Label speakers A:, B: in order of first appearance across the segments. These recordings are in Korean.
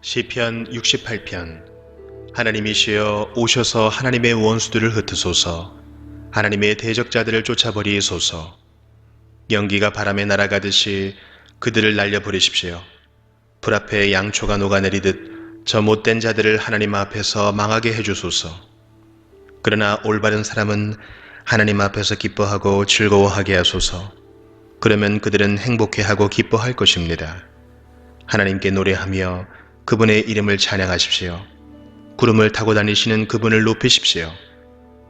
A: 시편 68편. 하나님이시여 오셔서 하나님의 원수들을 흩으소서. 하나님의 대적자들을 쫓아버리소서. 연기가 바람에 날아가듯이 그들을 날려버리십시오. 불 앞에 양초가 녹아내리듯 저 못된 자들을 하나님 앞에서 망하게 해주소서. 그러나 올바른 사람은 하나님 앞에서 기뻐하고 즐거워하게 하소서. 그러면 그들은 행복해하고 기뻐할 것입니다. 하나님께 노래하며 그분의 이름을 찬양하십시오. 구름을 타고 다니시는 그분을 높이십시오.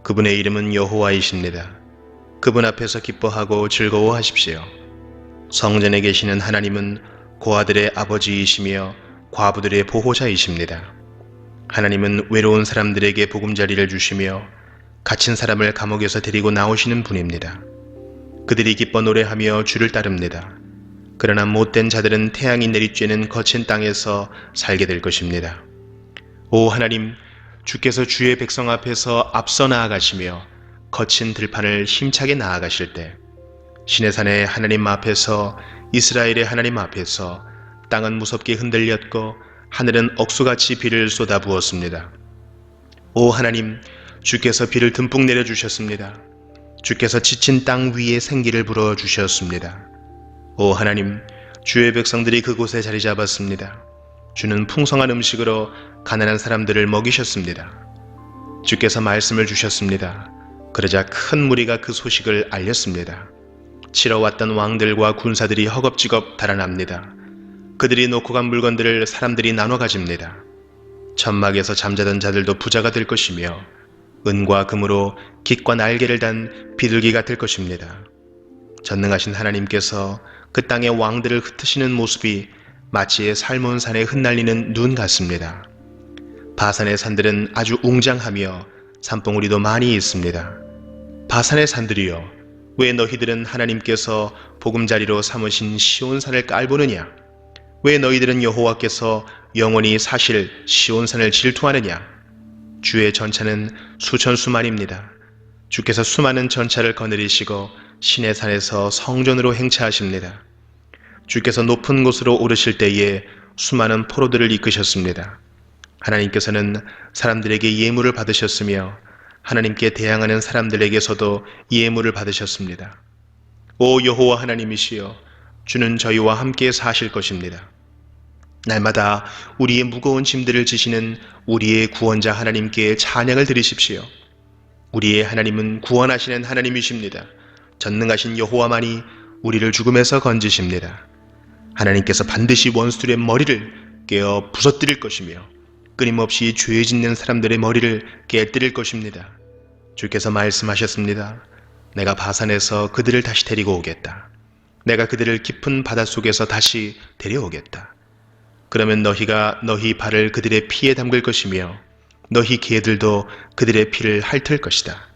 A: 그분의 이름은 여호와이십니다. 그분 앞에서 기뻐하고 즐거워하십시오. 성전에 계시는 하나님은 고아들의 아버지이시며 과부들의 보호자이십니다. 하나님은 외로운 사람들에게 보금자리를 주시며 갇힌 사람을 감옥에서 데리고 나오시는 분입니다. 그들이 기뻐 노래하며 주를 따릅니다. 그러나 못된 자들은 태양이 내리쬐는 거친 땅에서 살게 될 것입니다. 오 하나님, 주께서 주의 백성 앞에서 앞서 나아가시며 거친 들판을 힘차게 나아가실 때 시내산의 하나님 앞에서, 이스라엘의 하나님 앞에서 땅은 무섭게 흔들렸고 하늘은 억수같이 비를 쏟아부었습니다. 오 하나님, 주께서 비를 듬뿍 내려주셨습니다. 주께서 지친 땅 위에 생기를 불어주셨습니다. 오 하나님, 주의 백성들이 그곳에 자리 잡았습니다. 주는 풍성한 음식으로 가난한 사람들을 먹이셨습니다. 주께서 말씀을 주셨습니다. 그러자 큰 무리가 그 소식을 알렸습니다. 치러 왔던 왕들과 군사들이 허겁지겁 달아납니다. 그들이 놓고 간 물건들을 사람들이 나눠 가집니다. 천막에서 잠자던 자들도 부자가 될 것이며 은과 금으로 깃과 날개를 단 비둘기가 될 것입니다. 전능하신 하나님께서 그 땅의 왕들을 흩으시는 모습이 마치 살몬산에 흩날리는 눈 같습니다. 바산의 산들은 아주 웅장하며 산봉우리도 많이 있습니다. 바산의 산들이여, 왜 너희들은 하나님께서 보금자리로 삼으신 시온산을 깔보느냐? 왜 너희들은 여호와께서 영원히 사실 시온산을 질투하느냐? 주의 전차는 수천수만입니다. 주께서 수많은 전차를 거느리시고 시내산에서 성전으로 행차하십니다. 주께서 높은 곳으로 오르실 때에 수많은 포로들을 이끄셨습니다. 하나님께서는 사람들에게 예물을 받으셨으며 하나님께 대항하는 사람들에게서도 예물을 받으셨습니다. 오 여호와 하나님이시여, 주는 저희와 함께 사실 것입니다. 날마다 우리의 무거운 짐들을 지시는 우리의 구원자 하나님께 찬양을 드리십시오. 우리의 하나님은 구원하시는 하나님이십니다. 전능하신 여호와만이 우리를 죽음에서 건지십니다. 하나님께서 반드시 원수들의 머리를 깨어 부서뜨릴 것이며 끊임없이 죄 짓는 사람들의 머리를 깨뜨릴 것입니다. 주께서 말씀하셨습니다. 내가 바산에서 그들을 다시 데리고 오겠다. 내가 그들을 깊은 바닷속에서 다시 데려오겠다. 그러면 너희가 너희 발을 그들의 피에 담글 것이며 너희 개들도 그들의 피를 핥을 것이다.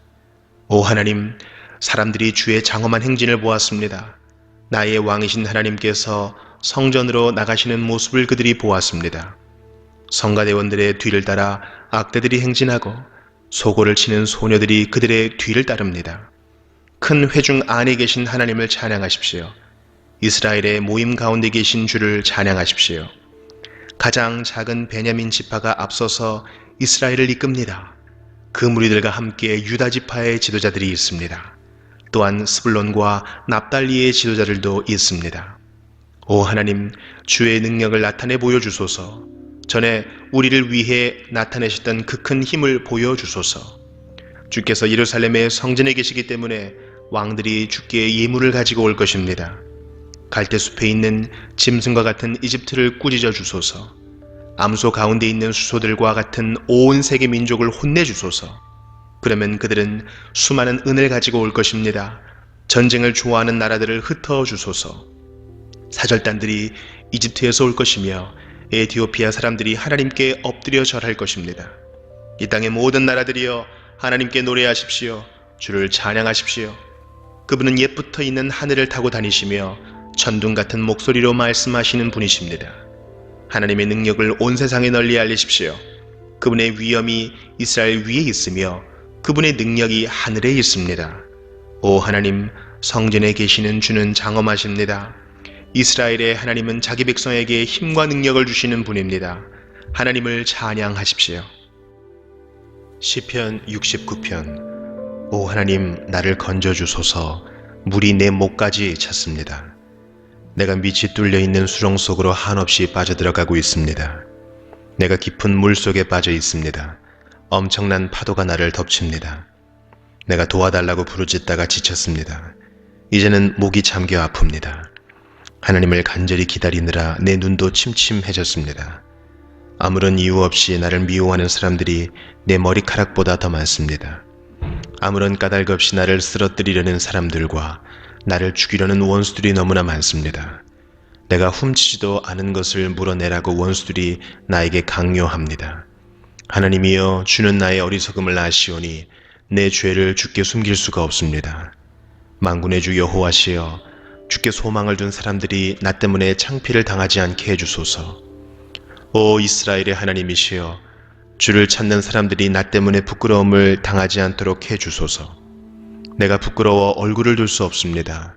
A: 오 하나님, 사람들이 주의 장엄한 행진을 보았습니다. 나의 왕이신 하나님께서 성전으로 나가시는 모습을 그들이 보았습니다. 성가대원들의 뒤를 따라 악대들이 행진하고 소고를 치는 소녀들이 그들의 뒤를 따릅니다. 큰 회중 안에 계신 하나님을 찬양하십시오. 이스라엘의 모임 가운데 계신 주를 찬양하십시오. 가장 작은 베냐민 지파가 앞서서 이스라엘을 이끕니다. 그 무리들과 함께 유다 지파의 지도자들이 있습니다. 또한 스불론과 납달리의 지도자들도 있습니다. 오 하나님, 주의 능력을 나타내 보여주소서. 전에 우리를 위해 나타내셨던 그 큰 힘을 보여주소서. 주께서 예루살렘의 성전에 계시기 때문에 왕들이 주께 예물을 가지고 올 것입니다. 갈대숲에 있는 짐승과 같은 이집트를 꾸짖어 주소서. 암소 가운데 있는 수소들과 같은 온 세계 민족을 혼내주소서. 그러면 그들은 수많은 은을 가지고 올 것입니다. 전쟁을 좋아하는 나라들을 흩어 주소서. 사절단들이 이집트에서 올 것이며 에티오피아 사람들이 하나님께 엎드려 절할 것입니다. 이 땅의 모든 나라들이여, 하나님께 노래하십시오. 주를 찬양하십시오. 그분은 옛부터 있는 하늘을 타고 다니시며 천둥 같은 목소리로 말씀하시는 분이십니다. 하나님의 능력을 온 세상에 널리 알리십시오. 그분의 위엄이 이스라엘 위에 있으며 그분의 능력이 하늘에 있습니다. 오 하나님, 성전에 계시는 주는 장엄하십니다. 이스라엘의 하나님은 자기 백성에게 힘과 능력을 주시는 분입니다. 하나님을 찬양하십시오. 시편 69편. 오 하나님, 나를 건져주소서. 물이 내 목까지 찼습니다. 내가 밑이 뚫려있는 수렁 속으로 한없이 빠져들어가고 있습니다. 내가 깊은 물 속에 빠져 있습니다. 엄청난 파도가 나를 덮칩니다. 내가 도와달라고 부르짖다가 지쳤습니다. 이제는 목이 잠겨 아픕니다. 하나님을 간절히 기다리느라 내 눈도 침침해졌습니다. 아무런 이유 없이 나를 미워하는 사람들이 내 머리카락보다 더 많습니다. 아무런 까닭 없이 나를 쓰러뜨리려는 사람들과 나를 죽이려는 원수들이 너무나 많습니다. 내가 훔치지도 않은 것을 물어내라고 원수들이 나에게 강요합니다. 하나님이여, 주는 나의 어리석음을 아시오니 내 죄를 주께 숨길 수가 없습니다. 만군의 주 여호와시여, 주께 소망을 둔 사람들이 나 때문에 창피를 당하지 않게 해주소서. 오 이스라엘의 하나님이시여, 주를 찾는 사람들이 나 때문에 부끄러움을 당하지 않도록 해주소서. 내가 부끄러워 얼굴을 들 수 없습니다.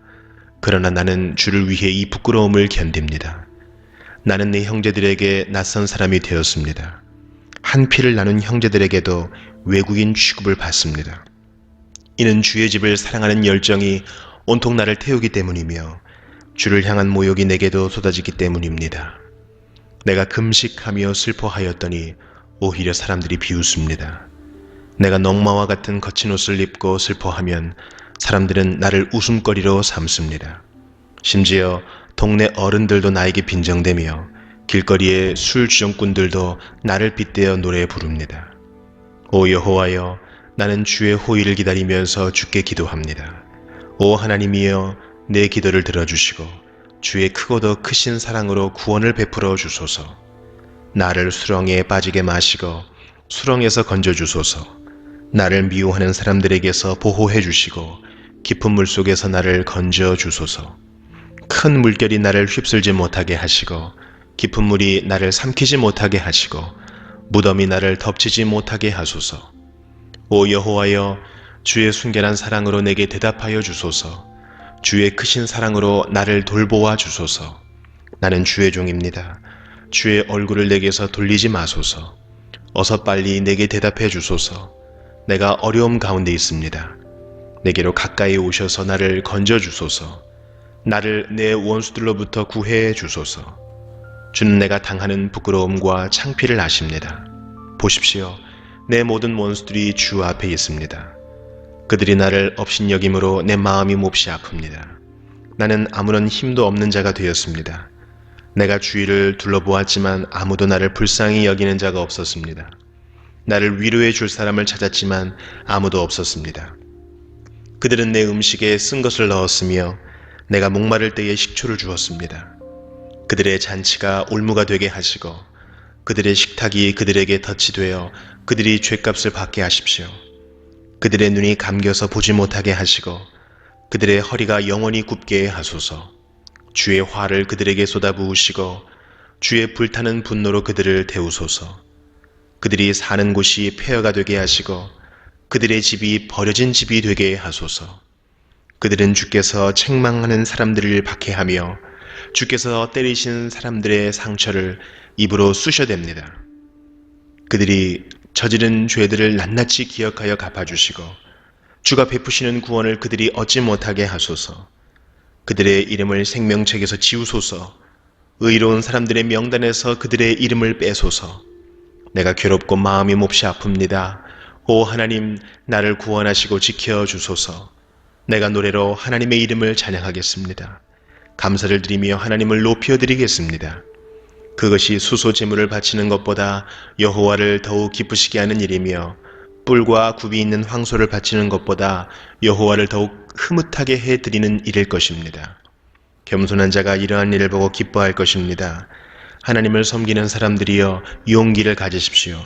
A: 그러나 나는 주를 위해 이 부끄러움을 견딥니다. 나는 내 형제들에게 낯선 사람이 되었습니다. 한 피를 나눈 형제들에게도 외국인 취급을 받습니다. 이는 주의 집을 사랑하는 열정이 온통 나를 태우기 때문이며 주를 향한 모욕이 내게도 쏟아지기 때문입니다. 내가 금식하며 슬퍼하였더니 오히려 사람들이 비웃습니다. 내가 넝마와 같은 거친 옷을 입고 슬퍼하면 사람들은 나를 웃음거리로 삼습니다. 심지어 동네 어른들도 나에게 빈정대며 길거리의 술 주정꾼들도 나를 빗대어 노래 부릅니다. 오 여호와여, 나는 주의 호의를 기다리면서 주께 기도합니다. 오 하나님이여, 내 기도를 들어주시고 주의 크고도 크신 사랑으로 구원을 베풀어 주소서. 나를 수렁에 빠지게 마시고 수렁에서 건져주소서. 나를 미워하는 사람들에게서 보호해 주시고 깊은 물속에서 나를 건져 주소서. 큰 물결이 나를 휩쓸지 못하게 하시고 깊은 물이 나를 삼키지 못하게 하시고 무덤이 나를 덮치지 못하게 하소서. 오 여호와여, 주의 순결한 사랑으로 내게 대답하여 주소서. 주의 크신 사랑으로 나를 돌보아 주소서. 나는 주의 종입니다. 주의 얼굴을 내게서 돌리지 마소서. 어서 빨리 내게 대답해 주소서. 내가 어려움 가운데 있습니다. 내게로 가까이 오셔서 나를 건져 주소서. 나를 내 원수들로부터 구해 주소서. 주는 내가 당하는 부끄러움과 창피를 아십니다. 보십시오. 내 모든 원수들이 주 앞에 있습니다. 그들이 나를 업신여김으로 내 마음이 몹시 아픕니다. 나는 아무런 힘도 없는 자가 되었습니다. 내가 주위를 둘러보았지만 아무도 나를 불쌍히 여기는 자가 없었습니다. 나를 위로해 줄 사람을 찾았지만 아무도 없었습니다. 그들은 내 음식에 쓴 것을 넣었으며 내가 목마를 때에 식초를 주었습니다. 그들의 잔치가 올무가 되게 하시고 그들의 식탁이 그들에게 덫이 되어 그들이 죗값을 받게 하십시오. 그들의 눈이 감겨서 보지 못하게 하시고 그들의 허리가 영원히 굽게 하소서. 주의 화를 그들에게 쏟아부으시고 주의 불타는 분노로 그들을 태우소서. 그들이 사는 곳이 폐허가 되게 하시고 그들의 집이 버려진 집이 되게 하소서. 그들은 주께서 책망하는 사람들을 박해하며 주께서 때리신 사람들의 상처를 입으로 쑤셔댑니다. 그들이 저지른 죄들을 낱낱이 기억하여 갚아주시고 주가 베푸시는 구원을 그들이 얻지 못하게 하소서. 그들의 이름을 생명책에서 지우소서. 의로운 사람들의 명단에서 그들의 이름을 빼소서. 내가 괴롭고 마음이 몹시 아픕니다. 오 하나님, 나를 구원하시고 지켜주소서. 내가 노래로 하나님의 이름을 찬양하겠습니다. 감사를 드리며 하나님을 높여드리겠습니다. 그것이 수소 제물을 바치는 것보다 여호와를 더욱 기쁘시게 하는 일이며 뿔과 굽이 있는 황소를 바치는 것보다 여호와를 더욱 흐뭇하게 해드리는 일일 것입니다. 겸손한 자가 이러한 일을 보고 기뻐할 것입니다. 하나님을 섬기는 사람들이여 용기를 가지십시오.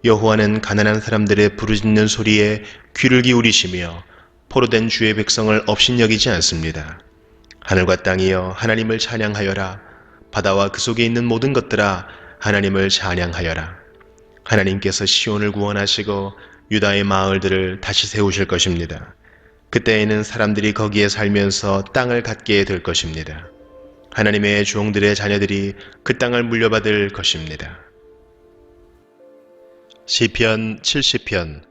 A: 여호와는 가난한 사람들의 부르짖는 소리에 귀를 기울이시며 포로된 주의 백성을 업신여기지 않습니다. 하늘과 땅이여 하나님을 찬양하여라. 바다와 그 속에 있는 모든 것들아 하나님을 찬양하여라. 하나님께서 시온을 구원하시고 유다의 마을들을 다시 세우실 것입니다. 그때에는 사람들이 거기에 살면서 땅을 갖게 될 것입니다. 하나님의 종들의 자녀들이 그 땅을 물려받을 것입니다. 시편 70편.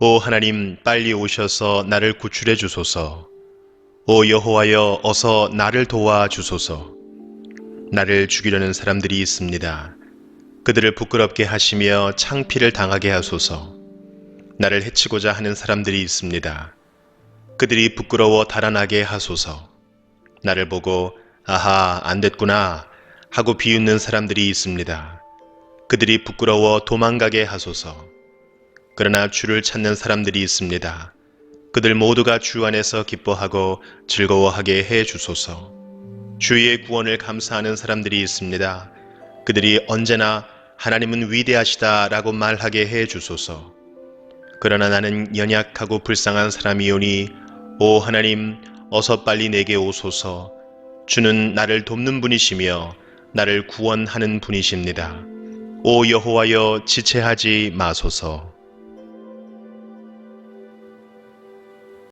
A: 오 하나님, 빨리 오셔서 나를 구출해 주소서. 오 여호와여, 어서 나를 도와 주소서. 나를 죽이려는 사람들이 있습니다. 그들을 부끄럽게 하시며 창피를 당하게 하소서. 나를 해치고자 하는 사람들이 있습니다. 그들이 부끄러워 달아나게 하소서. 나를 보고 아하, 안 됐구나 하고 비웃는 사람들이 있습니다. 그들이 부끄러워 도망가게 하소서. 그러나 주를 찾는 사람들이 있습니다. 그들 모두가 주 안에서 기뻐하고 즐거워하게 해 주소서. 주의 구원을 감사하는 사람들이 있습니다. 그들이 언제나 하나님은 위대하시다 라고 말하게 해 주소서. 그러나 나는 연약하고 불쌍한 사람이오니 오 하나님, 어서 빨리 내게 오소서. 주는 나를 돕는 분이시며 나를 구원하는 분이십니다. 오 여호와여, 지체하지 마소서.